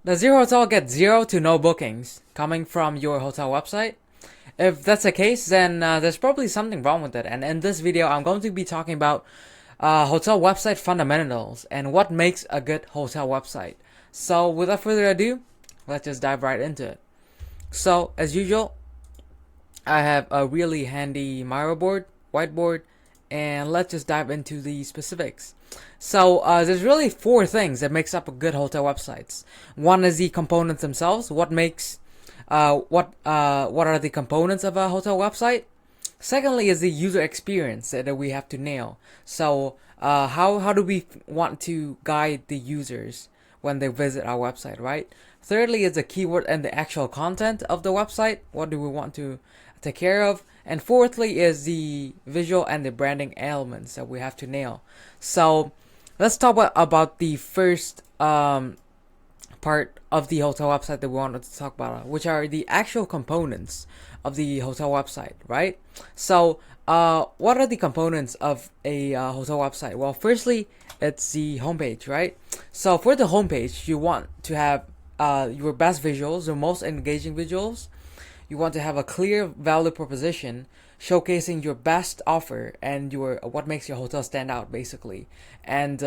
Does your hotel get zero to no bookings coming from your hotel website? If that's the case, then there's probably something wrong with it. And in this video, I'm going to be talking about hotel website fundamentals and what makes a good hotel website. So without further ado, let's just dive right into it. So as usual, I have a really handy Miro board, whiteboard, and let's just dive into the specifics. So there's really four things that makes up a good hotel websites. One is the components themselves. What are the components of a hotel website? Secondly is the user experience that we have to nail. So how do we want to guide the users when they visit our website, right? Thirdly is the keyword and the actual content of the website. What do we want to take care of? And fourthly is the visual and the branding elements that we have to nail. So let's talk about the first part of the hotel website that we wanted to talk about, which are the actual components of the hotel website, right? So what are the components of a hotel website? Well, firstly, it's the homepage, right? So for the homepage, you want to have your best visuals, your most engaging visuals. You want to have a clear value proposition showcasing your best offer and your what makes your hotel stand out, basically. And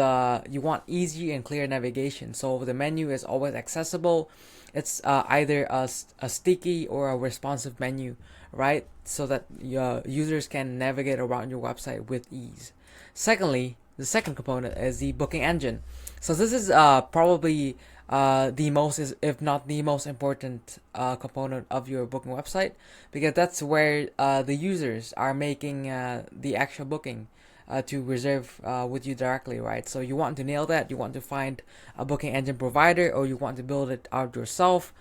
you want easy and clear navigation, so the menu is always accessible. It's either a sticky or a responsive menu, right? So that your users can navigate around your website with ease. Secondly, the second component is the booking engine. So this is probably the most, is if not the most important component of your booking website, because that's where the users are making the actual booking to reserve with you directly, right? So you want to nail that. You want to find a booking engine provider, or you want to build it out yourself.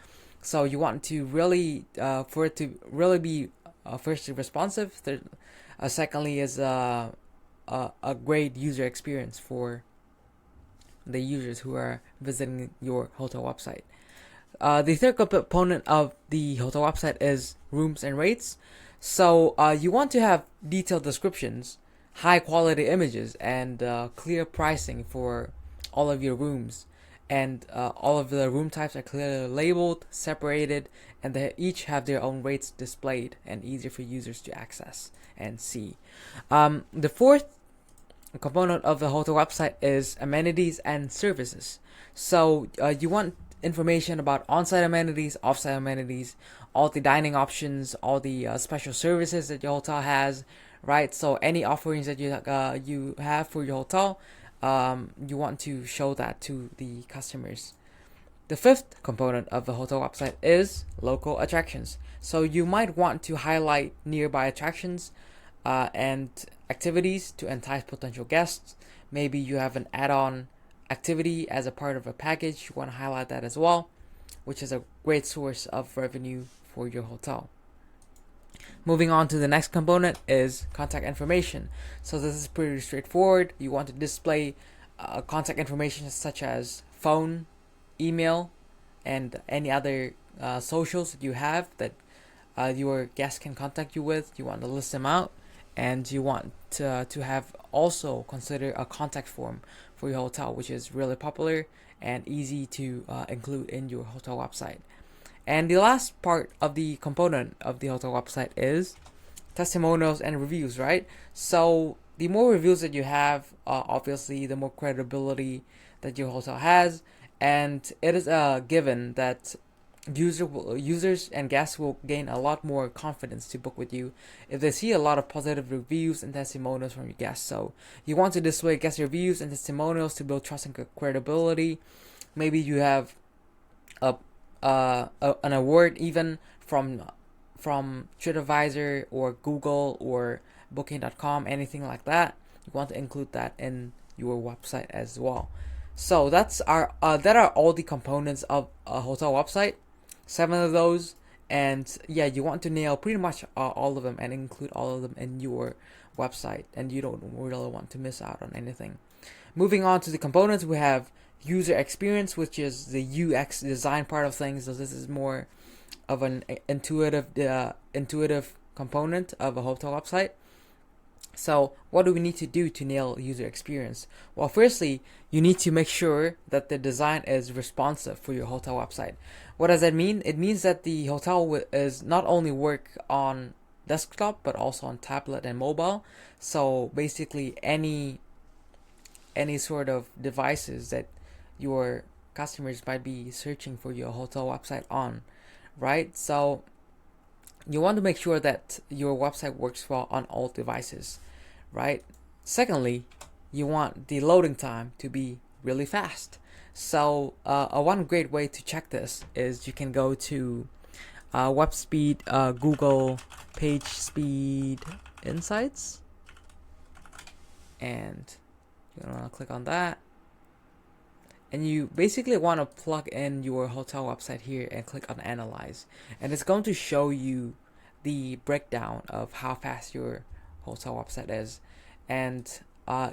So you want to really for it to really be firstly responsive. Secondly is a great user experience for the users who are visiting your hotel website. The third component of the hotel website is rooms and rates. So you want to have detailed descriptions, high quality images, and clear pricing for all of your rooms. And all of the room types are clearly labeled, separated, and they each have their own rates displayed and easier for users to access and see. The fourth component of the hotel website is amenities and services. So you want information about on-site amenities, off-site amenities, all the dining options, all the special services that your hotel has, right? So any offerings that you have for your hotel, you want to show that to the customers. The fifth component of the hotel website is local attractions. So you might want to highlight nearby attractions and activities to entice potential guests. Maybe you have an add-on activity as a part of a package. You want to highlight that as well, which is a great source of revenue for your hotel. Moving on to the next component is contact information. So this is pretty straightforward. You want to display contact information such as phone, email, and any other socials that you have that your guests can contact you with. You want to list them out, and you want to have also consider a contact form for your hotel, which is really popular and easy to include in your hotel website. And the last part of the component of the hotel website is testimonials and reviews, right? So the more reviews that you have, obviously the more credibility that your hotel has, and it is a given that users and guests will gain a lot more confidence to book with you if they see a lot of positive reviews and testimonials from your guests. So you want to display guest reviews and testimonials to build trust and credibility. Maybe you have an award even from TripAdvisor or Google or Booking.com, anything like that. You want to include that in your website as well. So that are all the components of a hotel website. 7 of those, and yeah, you want to nail pretty much all of them and include all of them in your website, and you don't really want to miss out on anything. Moving on to the components, we have user experience, which is the UX design part of things. So this is more of an intuitive component of a hotel website. So what do we need to do to nail user experience? Well, firstly, you need to make sure that the design is responsive for your hotel website. What does that mean? It means that the hotel is not only work on desktop but also on tablet and mobile. So basically any sort of devices that your customers might be searching for your hotel website on, right? So you want to make sure that your website works well on all devices, right? Secondly, you want the loading time to be really fast. So one great way to check this is you can go to web speed, Google page speed insights, and you want to click on that. And you basically want to plug in your hotel website here and click on analyze, and it's going to show you the breakdown of how fast your hotel website is, and uh,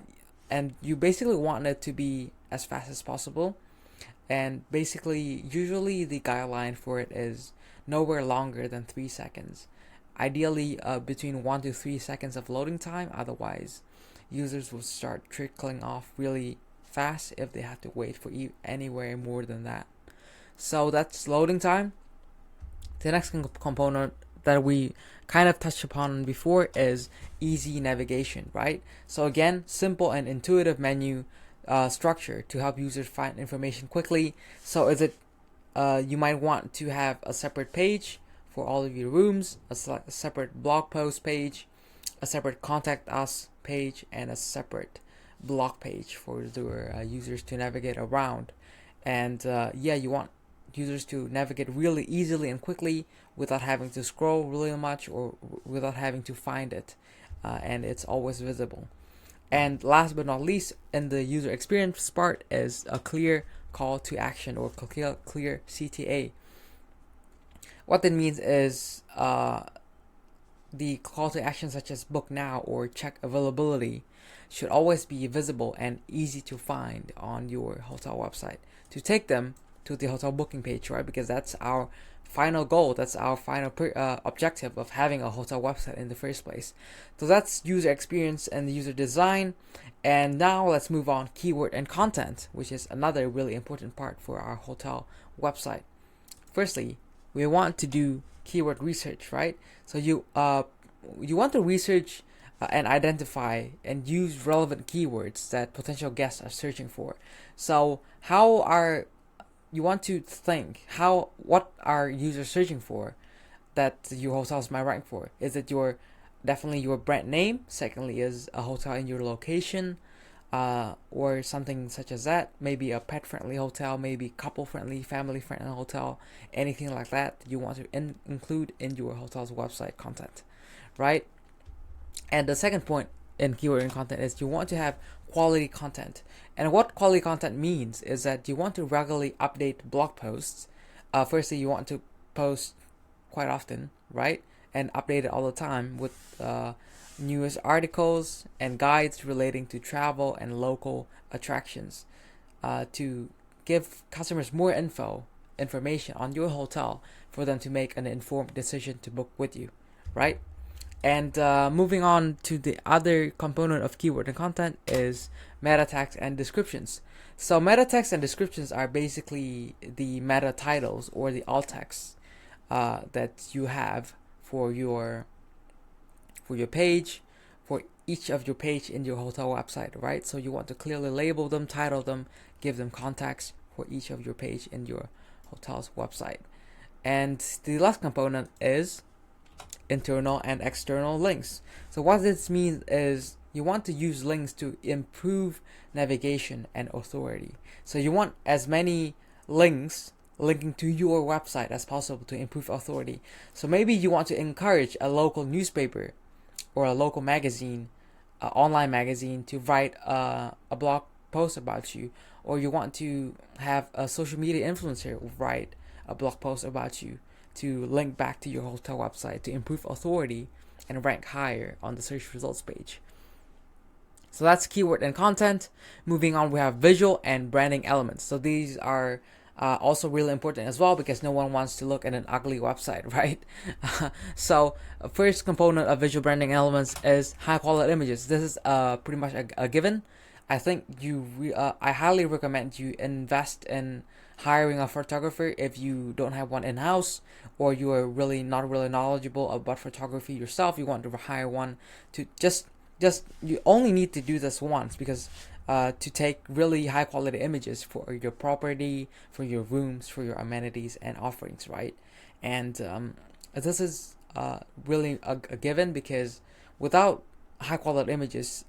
and you basically want it to be as fast as possible. And basically, usually the guideline for it is nowhere longer than 3 seconds. Ideally, between 1 to 3 seconds of loading time. Otherwise, users will start trickling off really fast if they have to wait for anywhere more than that. So that's loading time. The next component that we kind of touched upon before is easy navigation, right? So again, simple and intuitive menu structure to help users find information quickly. So is it you might want to have a separate page for all of your rooms, a separate blog post page, a separate contact us page, and a separate blog page for your users to navigate around. And you want users to navigate really easily and quickly without having to scroll really much or without having to find it, and it's always visible. And last but not least, in the user experience part is a clear call to action or clear CTA. What that means is the call to action such as book now or check availability should always be visible and easy to find on your hotel website to take them to the hotel booking page, right? Because that's our final goal, that's our final objective of having a hotel website in the first place. So that's user experience and user design. And now let's move on keyword and content, which is another really important part for our hotel website. Firstly, we want to do keyword research, right? So you want to research and identify and use relevant keywords that potential guests are searching for. So you want to think what are users searching for that your hotels might rank for? Is it definitely your brand name? Secondly, is a hotel in your location, or something such as that? Maybe a pet-friendly hotel, maybe couple-friendly, family-friendly hotel, anything like that you want to include in your hotel's website content, right? And the second point in keyword and content is you want to have quality content. And what quality content means is that you want to regularly update blog posts. Firstly, you want to post quite often, right? And update it all the time with newest articles and guides relating to travel and local attractions, to give customers more information on your hotel for them to make an informed decision to book with you, right? And moving on to the other component of keyword and content is meta tags and descriptions. So meta tags and descriptions are basically the meta titles or the alt text that you have for your page, for each of your page in your hotel website, right? So you want to clearly label them, title them, give them context for each of your page in your hotel's website. And the last component is internal and external links. So what this means is you want to use links to improve navigation and authority. So you want as many links linking to your website as possible to improve authority. So maybe you want to encourage a local newspaper or a local magazine, online magazine, to write a blog post about you, or you want to have a social media influencer write a blog post about you to link back to your hotel website to improve authority and rank higher on the search results page. So that's keyword and content. Moving on, we have visual and branding elements. So these are Also really important as well, because no one wants to look at an ugly website, right? So first component of visual branding elements is high quality images. This is pretty much a given. I think I highly recommend you invest in hiring a photographer if you don't have one in house, or you are really not really knowledgeable about photography yourself. You want to hire one to just you only need to do this once, because to take really high quality images for your property, for your rooms, for your amenities and offerings, right? And this is really a given, because without high quality images,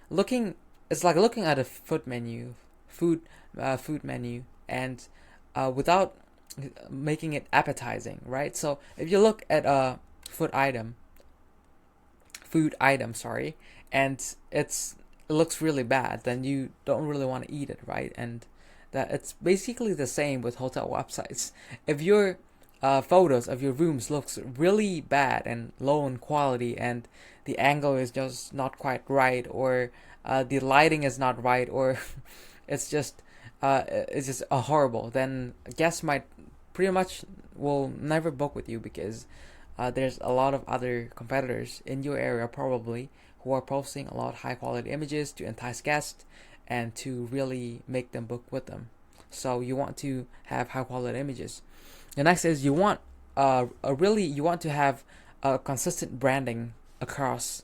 looking it's like looking at a food menu, and without making it appetizing, right? So if you look at a food item, sorry, and it looks really bad, then you don't really want to eat it, right? And that it's basically the same with hotel websites. If your photos of your rooms looks really bad and low in quality, and the angle is just not quite right, or the lighting is not right, or it's just horrible, then guests might pretty much will never book with you, because there's a lot of other competitors in your area probably who are posting a lot of high quality images to entice guests and to really make them book with them. So you want to have high quality images. The next is you want you want to have consistent branding across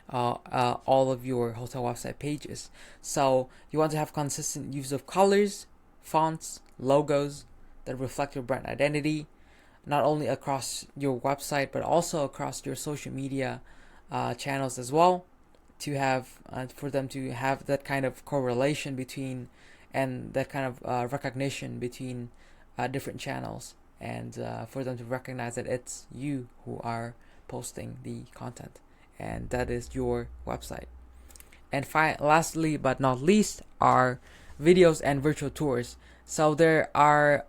all of your hotel website pages. So you want to have consistent use of colors, fonts, logos that reflect your brand identity, not only across your website but also across your social media channels as well, to have for them to have that kind of correlation between, and that kind of recognition between different channels, and for them to recognize that it's you who are posting the content, and that is your website. And lastly but not least are videos and virtual tours. So there are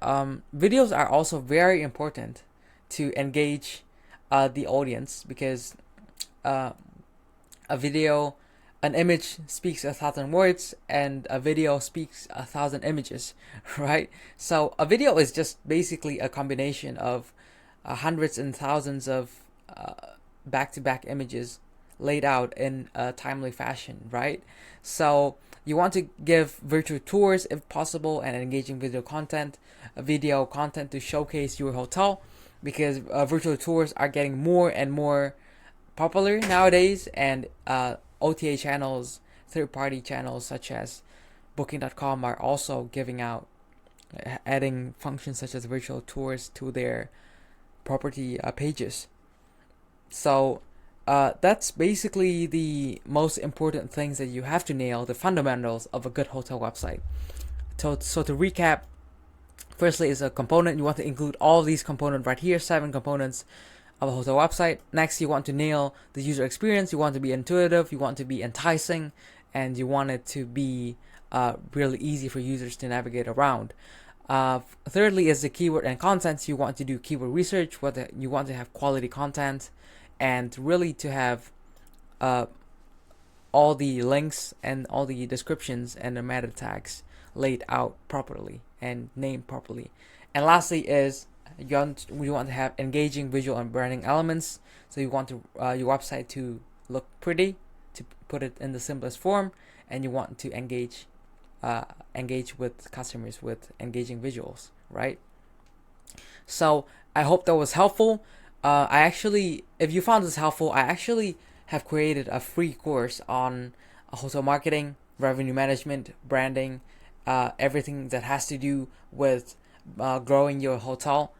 videos are also very important to engage the audience, because uh, an image speaks 1,000 words, and a video speaks 1,000 images, right? So a video is just basically a combination of hundreds and thousands of back-to-back images laid out in a timely fashion, right? So you want to give virtual tours if possible, and engaging video content to showcase your hotel, because virtual tours are getting more and more popular nowadays, and OTA channels, third-party channels such as Booking.com are also adding functions such as virtual tours to their property pages. So that's basically the most important things that you have to nail, the fundamentals of a good hotel website. So to recap, firstly is a component. You want to include all these components right here, 7 components of a hotel website. Next, you want to nail the user experience. You want to be intuitive, you want to be enticing, and you want it to be really easy for users to navigate around. Thirdly is the keyword and content. You want to do keyword research, whether you want to have quality content, and really to have all the links and all the descriptions and the meta tags laid out properly and named properly. And lastly is we want to have engaging visual and branding elements. So you want your website to look pretty, to put it in the simplest form, and you want to engage with customers with engaging visuals, right? So I hope that was helpful. If you found this helpful, I actually have created a free course on hotel marketing, revenue management, branding, everything that has to do with growing your hotel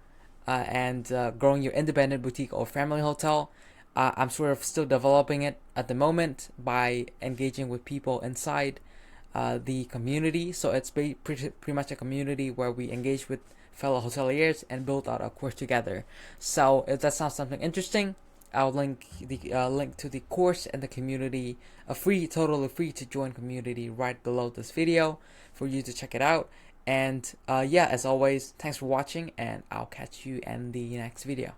and growing your independent boutique or family hotel. I'm sort of still developing it at the moment by engaging with people inside the community. So it's pretty much a community where we engage with fellow hoteliers and build out a course together. So if that sounds something interesting, I'll link to the course and the community, totally free to join community, right below this video for you to check it out. And as always, thanks for watching, and I'll catch you in the next video.